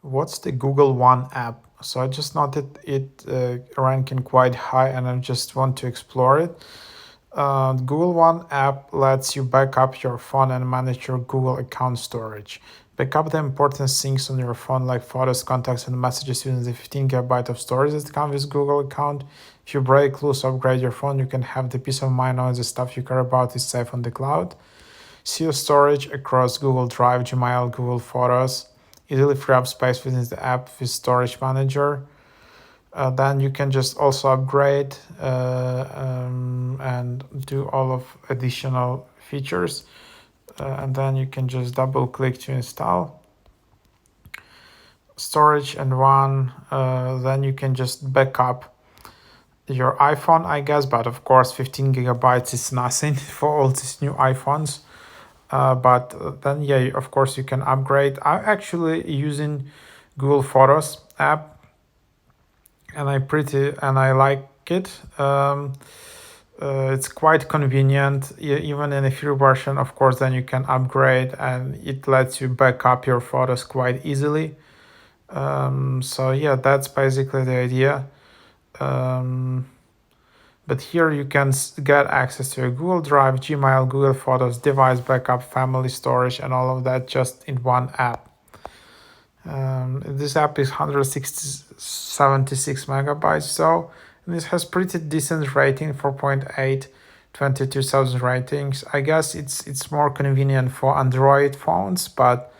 What's the Google One app? So I just noted it ranking quite high and I just want to explore it. Google One app lets you back up your phone and manage your Google account storage. Back up the important things on your phone like photos, contacts, and messages using the 15 GB of storage that comes with Google account. If you break, lose, or upgrade your phone, you can have the peace of mind knowing the stuff you care about is safe on the cloud. See your storage across Google Drive, Gmail, Google Photos. Easily free up space within the app with Storage Manager. Then you can just also upgrade and do all of additional features. And then you can just double click to install storage and one. Then you can just back up your iPhone, I guess, but of course 15 gigabytes is nothing for all these new iPhones. But then yeah, of course you can upgrade. I'm actually using Google Photos app and I like it. It's quite convenient, even in a free version. Of course, then you can upgrade and it lets you back up your photos quite easily. So yeah, that's basically the idea. But here you can get access to a Google Drive, Gmail, Google Photos, device backup, family storage, and all of that just in one app. This app is 176 megabytes, so this has pretty decent rating, 4.8, 22,000 ratings. I guess it's more convenient for Android phones, but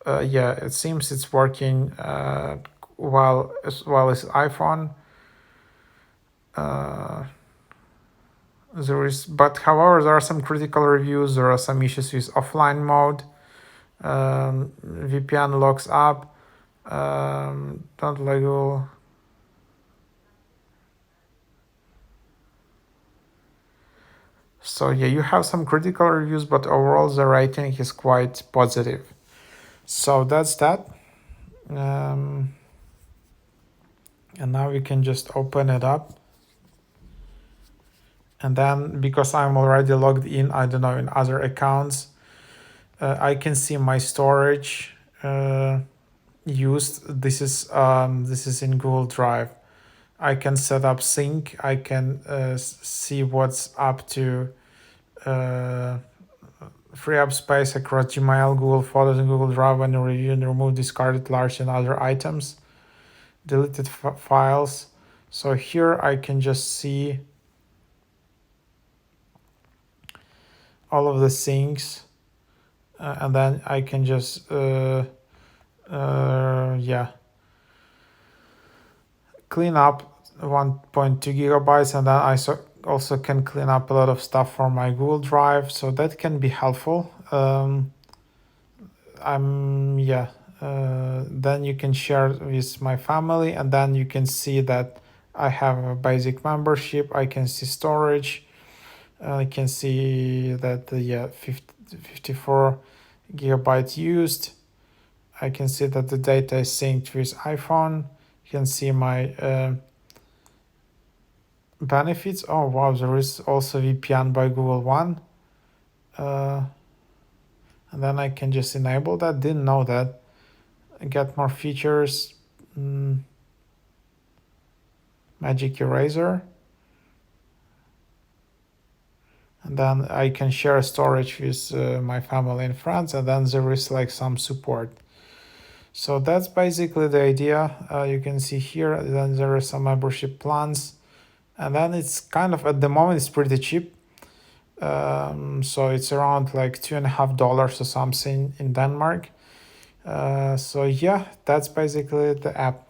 yeah, it seems it's working well as iPhone. However, there are some critical reviews. There are some issues with offline mode. VPN locks up. Don't Google. So yeah, you have some critical reviews, but overall the rating is quite positive. So that's that. And now we can just open it up. And then because I'm already logged in, I don't know, in other accounts, I can see my storage used. This is in Google Drive. I can set up sync. I can see what's up to free up space across Gmail, Google Photos, and Google Drive when you review and remove discarded large and other items, deleted files. So here I can just see all of the things, and then I can just clean up 1.2 gigabytes, and then I also can clean up a lot of stuff from my Google Drive, so that can be helpful. Then you can share with my family, and then you can see that I have a basic membership. I can see storage. I can see that 54 gigabytes used. I can see that the data is synced with iPhone. You can see my benefits. Oh wow, there is also VPN by Google One. And then I can just enable that. Didn't know that. Get more features. Magic Eraser. And then I can share storage with my family and friends, and then there is like some support. So that's basically the idea. You can see here, then there are some membership plans, and then it's kind of, at the moment, it's pretty cheap. So it's around like $2.50 or something in Denmark. So yeah, that's basically the app.